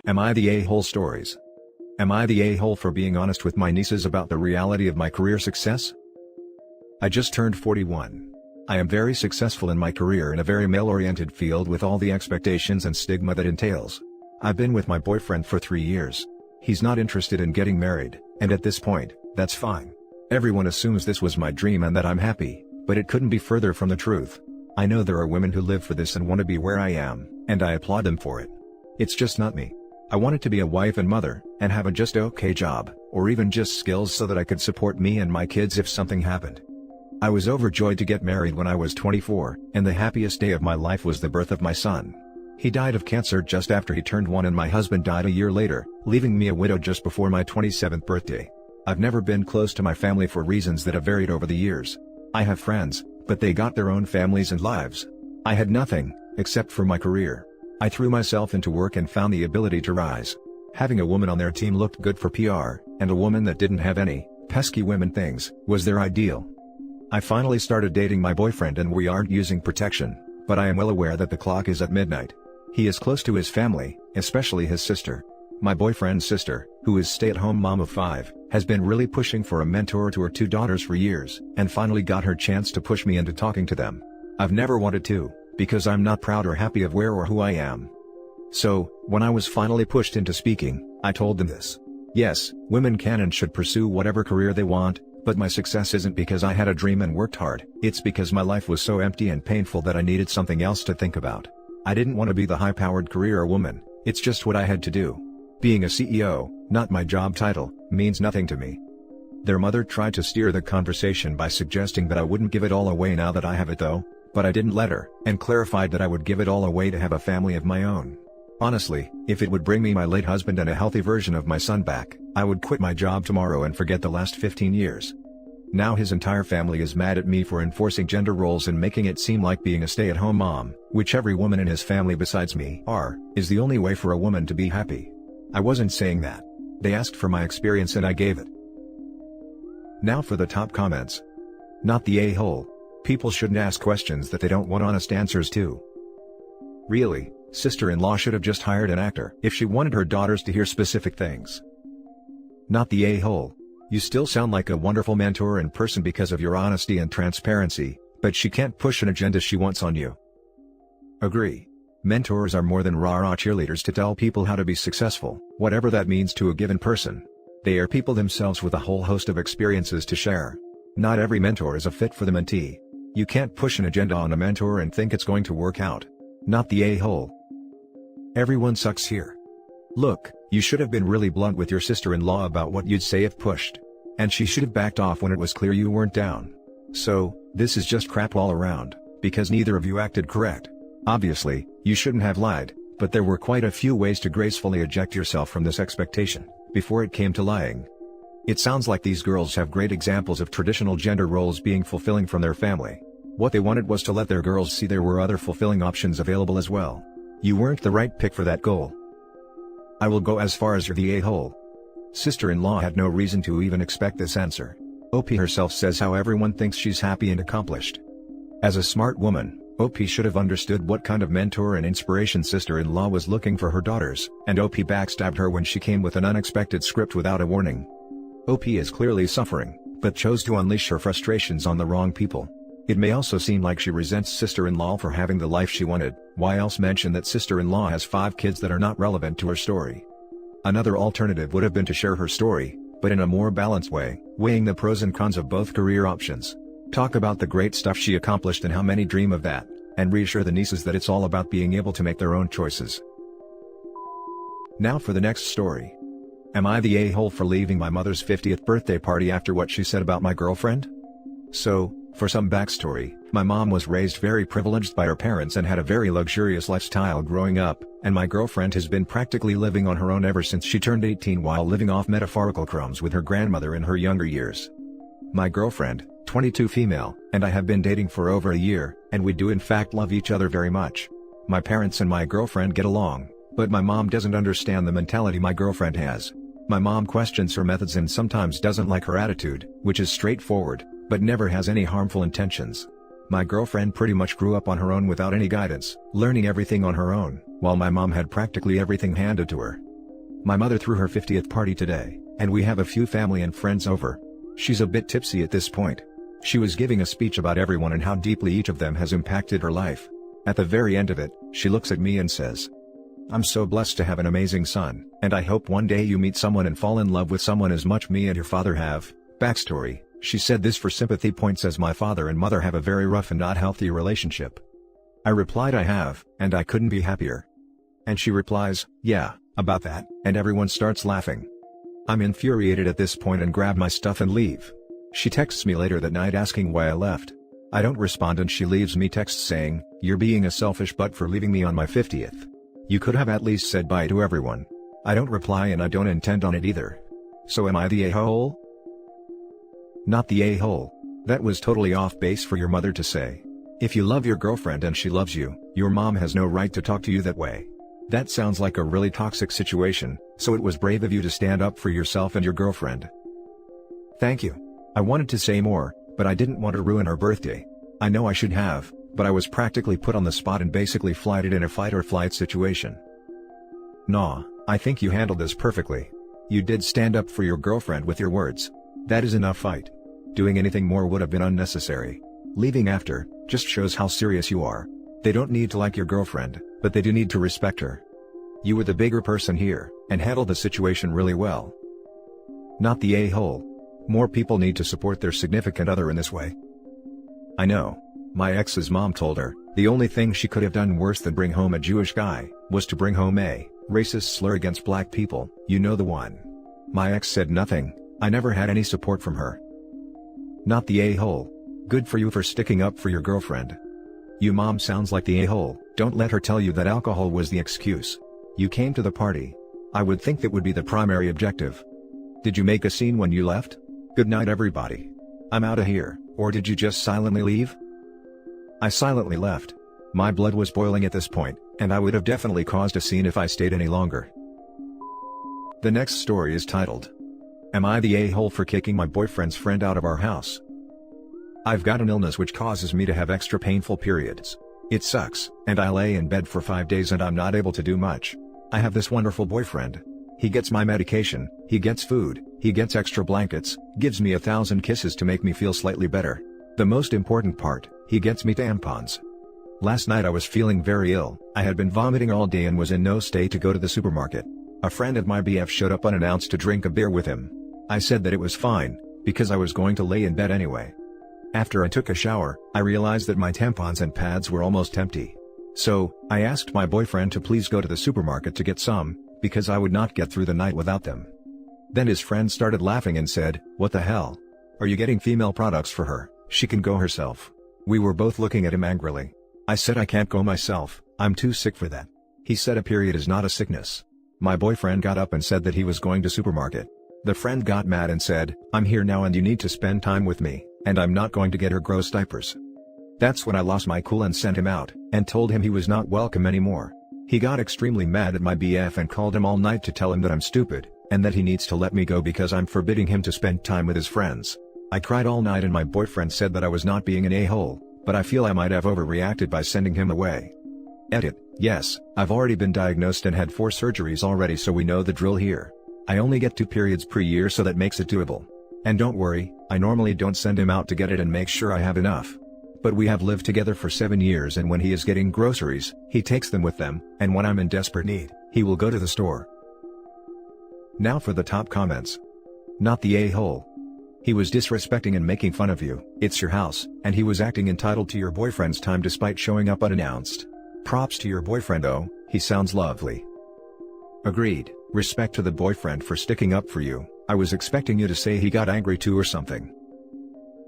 Am I the a-hole stories? Am I the a-hole for being honest with my nieces about the reality of my career success? I just turned 41. I am very successful in my career in a very male-oriented field with all the expectations and stigma that entails. I've been with my boyfriend for 3 years. He's not interested in getting married, and at this point, that's fine. Everyone assumes this was my dream and that I'm happy, but it couldn't be further from the truth. I know there are women who live for this and want to be where I am, and I applaud them for it. It's just not me. I wanted to be a wife and mother, and have a just okay job, or even just skills so that I could support me and my kids if something happened. I was overjoyed to get married when I was 24, and the happiest day of my life was the birth of my son. He died of cancer just after he turned 1 and my husband died a year later, leaving me a widow just before my 27th birthday. I've never been close to my family for reasons that have varied over the years. I have friends, but they got their own families and lives. I had nothing, except for my career. I threw myself into work and found the ability to rise. Having a woman on their team looked good for PR, and a woman that didn't have any pesky women things was their ideal. I finally started dating my boyfriend and we aren't using protection, but I am well aware that the clock is at midnight. He is close to his family, especially his sister. My boyfriend's sister, who is stay-at-home mom of 5, has been really pushing for a mentor to her 2 daughters for years, and finally got her chance to push me into talking to them. I've never wanted to, because I'm not proud or happy of where or who I am. So, when I was finally pushed into speaking, I told them this. Yes, women can and should pursue whatever career they want, but my success isn't because I had a dream and worked hard, it's because my life was so empty and painful that I needed something else to think about. I didn't want to be the high-powered career woman, it's just what I had to do. Being a CEO, not my job title, means nothing to me. Their mother tried to steer the conversation by suggesting that I wouldn't give it all away now that I have it though, but I didn't let her, and clarified that I would give it all away to have a family of my own. Honestly, if it would bring me my late husband and a healthy version of my son back, I would quit my job tomorrow and forget the last 15 years. Now his entire family is mad at me for enforcing gender roles and making it seem like being a stay-at-home mom, which every woman in his family besides me is the only way for a woman to be happy. I wasn't saying that. They asked for my experience and I gave it. Now for the top comments. Not the a-hole. People shouldn't ask questions that they don't want honest answers to. Really, sister-in-law should have just hired an actor if she wanted her daughters to hear specific things. Not the a-hole. You still sound like a wonderful mentor and person because of your honesty and transparency, but she can't push an agenda she wants on you. Agree. Mentors are more than rah-rah cheerleaders to tell people how to be successful, whatever that means to a given person. They are people themselves with a whole host of experiences to share. Not every mentor is a fit for the mentee. You can't push an agenda on a mentor and think it's going to work out. Not the a-hole. Everyone sucks here. Look, you should have been really blunt with your sister-in-law about what you'd say if pushed. And she should have backed off when it was clear you weren't down. So, this is just crap all around, because neither of you acted correct. Obviously, you shouldn't have lied, but there were quite a few ways to gracefully eject yourself from this expectation, before it came to lying. It sounds like these girls have great examples of traditional gender roles being fulfilling from their family. What they wanted was to let their girls see there were other fulfilling options available as well. You weren't the right pick for that goal. I will go as far as you're the a-hole. Sister-in-law had no reason to even expect this answer. OP herself says how everyone thinks she's happy and accomplished. As a smart woman, OP should have understood what kind of mentor and inspiration sister-in-law was looking for her daughters, and OP backstabbed her when she came with an unexpected script without a warning. OP is clearly suffering, but chose to unleash her frustrations on the wrong people. It may also seem like she resents sister-in-law for having the life she wanted. Why else mention that sister-in-law has 5 kids that are not relevant to her story? Another alternative would have been to share her story, but in a more balanced way, weighing the pros and cons of both career options. Talk about the great stuff she accomplished and how many dream of that, and reassure the nieces that it's all about being able to make their own choices. Now for the next story. Am I the a-hole for leaving my mother's 50th birthday party after what she said about my girlfriend? So, for some backstory, my mom was raised very privileged by her parents and had a very luxurious lifestyle growing up, and my girlfriend has been practically living on her own ever since she turned 18 while living off metaphorical crumbs with her grandmother in her younger years. My girlfriend, 22 female, and I have been dating for over a year, and we do in fact love each other very much. My parents and my girlfriend get along, but my mom doesn't understand the mentality my girlfriend has. My mom questions her methods and sometimes doesn't like her attitude, which is straightforward, but never has any harmful intentions. My girlfriend pretty much grew up on her own without any guidance, learning everything on her own, while my mom had practically everything handed to her. My mother threw her 50th party today, and we have a few family and friends over. She's a bit tipsy at this point. She was giving a speech about everyone and how deeply each of them has impacted her life. At the very end of it, she looks at me and says, "I'm so blessed to have an amazing son, and I hope one day you meet someone and fall in love with someone as much me and your father have." Backstory: she said this for sympathy points as my father and mother have a very rough and not healthy relationship. I replied I have, and I couldn't be happier. And she replies, "Yeah, about that," and everyone starts laughing. I'm infuriated at this point and grab my stuff and leave. She texts me later that night asking why I left. I don't respond and she leaves me texts saying, "You're being a selfish butt for leaving me on my 50th. You could have at least said bye to everyone." I don't reply and I don't intend on it either. So am I the a-hole? Not the a-hole. That was totally off base for your mother to say. If you love your girlfriend and she loves you, your mom has no right to talk to you that way. That sounds like a really toxic situation, so it was brave of you to stand up for yourself and your girlfriend. Thank you. I wanted to say more, but I didn't want to ruin her birthday. I know I should have, but I was practically put on the spot and basically flighted in a fight or flight situation. Nah, I think you handled this perfectly. You did stand up for your girlfriend with your words. That is enough fight. Doing anything more would have been unnecessary. Leaving after just shows how serious you are. They don't need to like your girlfriend, but they do need to respect her. You were the bigger person here, and handled the situation really well. Not the a-hole. More people need to support their significant other in this way. I know. My ex's mom told her, the only thing she could have done worse than bring home a Jewish guy, was to bring home a racist slur against black people, you know the one. My ex said nothing. I never had any support from her. Not the a-hole. Good for you for sticking up for your girlfriend. You mom sounds like the a-hole. Don't let her tell you that alcohol was the excuse. You came to the party. I would think that would be the primary objective. Did you make a scene when you left? Good night everybody. I'm outta here, or did you just silently leave? I silently left. My blood was boiling at this point, and I would have definitely caused a scene if I stayed any longer. The next story is titled, "Am I the a-hole for kicking my boyfriend's friend out of our house?" I've got an illness which causes me to have extra painful periods. It sucks, and I lay in bed for 5 days and I'm not able to do much. I have this wonderful boyfriend. He gets my medication, he gets food, he gets extra blankets, gives me 1,000 kisses to make me feel slightly better. The most important part, he gets me tampons. Last night I was feeling very ill. I had been vomiting all day and was in no state to go to the supermarket. A friend of my BF showed up unannounced to drink a beer with him. I said that it was fine, because I was going to lay in bed anyway. After I took a shower, I realized that my tampons and pads were almost empty. So, I asked my boyfriend to please go to the supermarket to get some, because I would not get through the night without them. Then his friend started laughing and said, "What the hell? Are you getting female products for her? She can go herself." We were both looking at him angrily. I said I can't go myself, I'm too sick for that. He said a period is not a sickness. My boyfriend got up and said that he was going to supermarket. The friend got mad and said, "I'm here now and you need to spend time with me, and I'm not going to get her gross diapers." That's when I lost my cool and sent him out, and told him he was not welcome anymore. He got extremely mad at my BF and called him all night to tell him that I'm stupid, and that he needs to let me go because I'm forbidding him to spend time with his friends. I cried all night and my boyfriend said that I was not being an a-hole, but I feel I might have overreacted by sending him away. Edit: yes, I've already been diagnosed and had 4 surgeries already, so we know the drill here. I only get 2 periods per year, so that makes it doable. And don't worry, I normally don't send him out to get it and make sure I have enough. But we have lived together for 7 years, and when he is getting groceries, he takes them with them, and when I'm in desperate need, he will go to the store. Now for the top comments. Not the a-hole. He was disrespecting and making fun of you. It's your house, and he was acting entitled to your boyfriend's time despite showing up unannounced. Props to your boyfriend though, he sounds lovely. Agreed. Respect to the boyfriend for sticking up for you. I was expecting you to say he got angry too or something.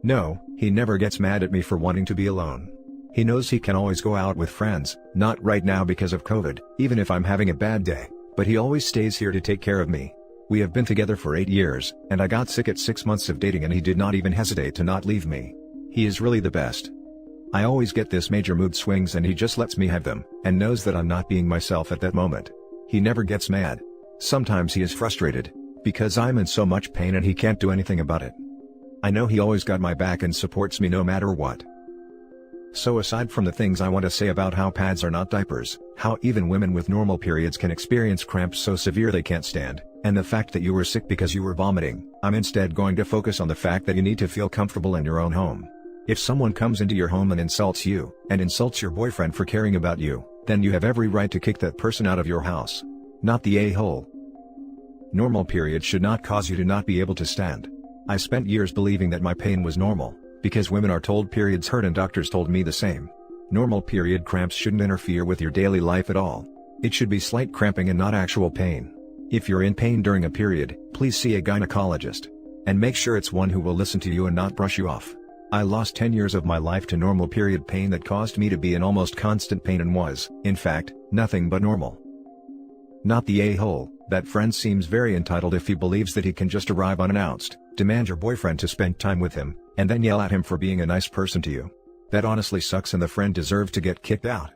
No, he never gets mad at me for wanting to be alone. He knows he can always go out with friends, not right now because of COVID, even if I'm having a bad day, but he always stays here to take care of me. We have been together for 8 years, and I got sick at 6 months of dating and he did not even hesitate to not leave me. He is really the best. I always get this major mood swings and he just lets me have them, and knows that I'm not being myself at that moment. He never gets mad. Sometimes he is frustrated, because I'm in so much pain and he can't do anything about it. I know he always got my back and supports me no matter what. So aside from the things I want to say about how pads are not diapers, how even women with normal periods can experience cramps so severe they can't stand, and the fact that you were sick because you were vomiting, I'm instead going to focus on the fact that you need to feel comfortable in your own home. If someone comes into your home and insults you, and insults your boyfriend for caring about you, then you have every right to kick that person out of your house. Not the a-hole. Normal periods should not cause you to not be able to stand. I spent years believing that my pain was normal, because women are told periods hurt and doctors told me the same. Normal period cramps shouldn't interfere with your daily life at all. It should be slight cramping and not actual pain. If you're in pain during a period, please see a gynecologist. And make sure it's one who will listen to you and not brush you off. I lost 10 years of my life to normal period pain that caused me to be in almost constant pain and was, in fact, nothing but normal. Not the a-hole. That friend seems very entitled if he believes that he can just arrive unannounced, demand your boyfriend to spend time with him, and then yell at him for being a nice person to you. That honestly sucks and the friend deserves to get kicked out.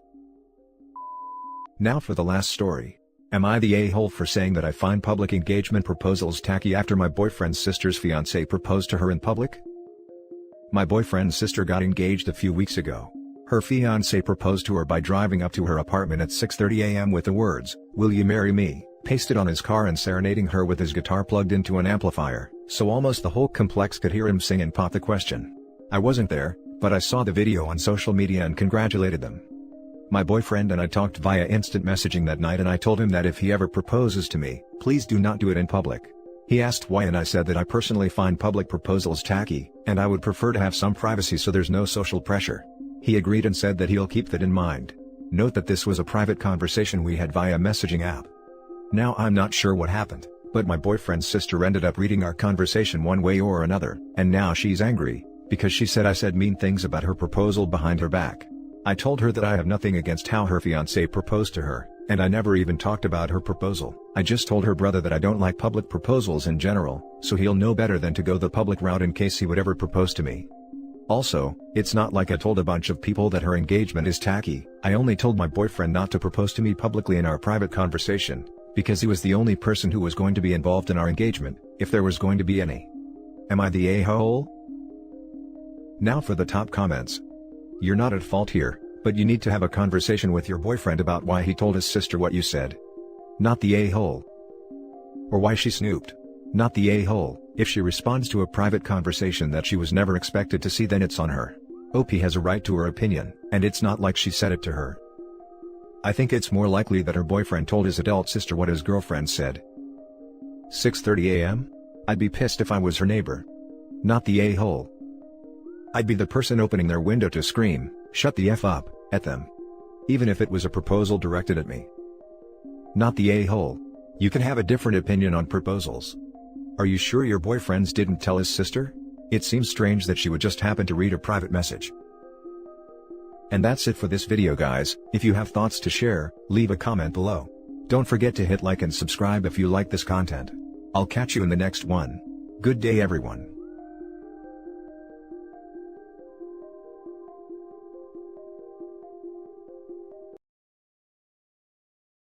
Now for the last story. Am I the a-hole for saying that I find public engagement proposals tacky after my boyfriend's sister's fiancé proposed to her in public? My boyfriend's sister got engaged a few weeks ago. Her fiancé proposed to her by driving up to her apartment at 6:30 a.m. with the words, "Will you marry me?" pasted on his car and serenading her with his guitar plugged into an amplifier, so almost the whole complex could hear him sing and pop the question. I wasn't there, but I saw the video on social media and congratulated them. My boyfriend and I talked via instant messaging that night and I told him that if he ever proposes to me, please do not do it in public. He asked why and I said that I personally find public proposals tacky, and I would prefer to have some privacy so there's no social pressure. He agreed and said that he'll keep that in mind. Note that this was a private conversation we had via messaging app. Now I'm not sure what happened, but my boyfriend's sister ended up reading our conversation one way or another, and now she's angry, because she said I said mean things about her proposal behind her back. I told her that I have nothing against how her fiancé proposed to her, and I never even talked about her proposal. I just told her brother that I don't like public proposals in general, so he'll know better than to go the public route in case he would ever propose to me. Also, it's not like I told a bunch of people that her engagement is tacky. I only told my boyfriend not to propose to me publicly in our private conversation, because he was the only person who was going to be involved in our engagement, if there was going to be any. Am I the a-hole? Now for the top comments. You're not at fault here, but you need to have a conversation with your boyfriend about why he told his sister what you said. Not the a-hole. Or why she snooped. Not the a-hole. If she responds to a private conversation that she was never expected to see, then it's on her. OP has a right to her opinion, and it's not like she said it to her. I think it's more likely that her boyfriend told his adult sister what his girlfriend said. 6:30 a.m.? I'd be pissed if I was her neighbor. Not the a-hole. I'd be the person opening their window to scream, "Shut the F up," at them. Even if it was a proposal directed at me. Not the a-hole. You can have a different opinion on proposals. Are you sure your boyfriends didn't tell his sister? It seems strange that she would just happen to read a private message. And that's it for this video, guys. If you have thoughts to share, leave a comment below. Don't forget to hit like and subscribe if you like this content. I'll catch you in the next one. Good day everyone.